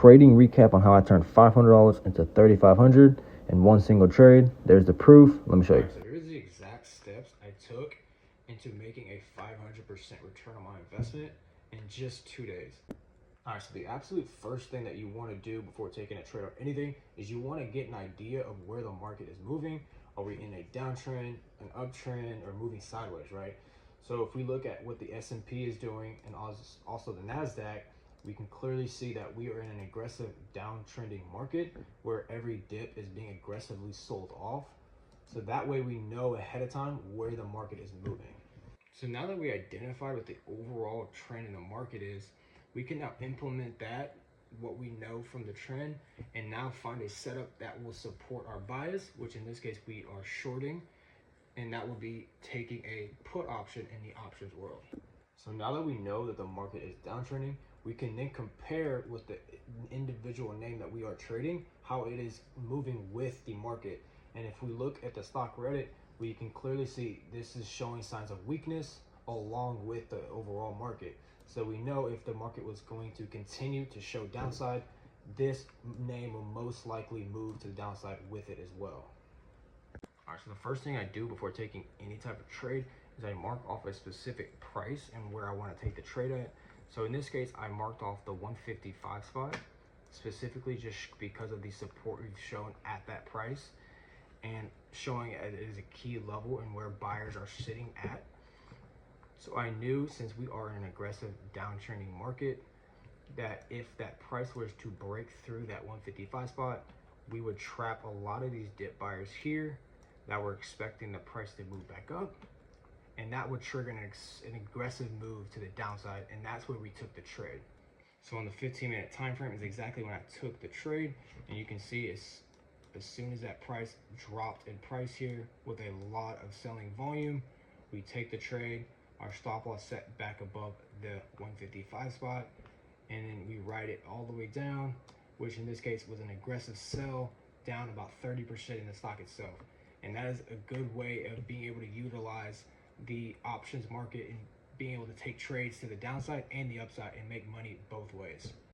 trading recap on how I turned $500 into $3,500 in one single trade. There's the proof. Let me show you. So here's the exact steps I took into making a 500% return on my investment in just 2 days. All right, so the absolute first thing that you want to do before taking a trade or anything is you want to get an idea of where the market is moving. Are we in a downtrend, an uptrend, or moving sideways, right? So if we look at what the S&P is doing and also the NASDAQ, we can clearly see that we are in an aggressive downtrending market where every dip is being aggressively sold off. So that way we know ahead of time where the market is moving. So now that we identified what the overall trend in the market is, we can now implement that, what we know from the trend, and now find a setup that will support our bias, which in this case we are shorting, and that will be taking a put option in the options world. So now that we know that the market is downtrending, we can then compare with the individual name that we are trading, how it is moving with the market. And if we look at the stock Reddit, we can clearly see this is showing signs of weakness along with the overall market. So we know if the market was going to continue to show downside, this name will most likely move to the downside with it as well. All right, so the first thing I do before taking any type of trade is I mark off a specific price and where I want to take the trade at. So in this case, I marked off the 155 spot, specifically just because of the support we've shown at that price and showing it is a key level and where buyers are sitting at. So I knew, since we are in an aggressive downtrending market, that if that price was to break through that 155 spot, we would trap a lot of these dip buyers here that were expecting the price to move back up, and that would trigger an aggressive move to the downside, and that's where we took the trade. So on the 15-minute time frame is exactly when I took the trade, and you can see as soon as that price dropped in price here with a lot of selling volume, we take the trade, our stop loss set back above the 155 spot, and then we ride it all the way down, which in this case was an aggressive sell down about 30% in the stock itself. And that is a good way of being able to utilize the options market and being able to take trades to the downside and the upside and make money both ways.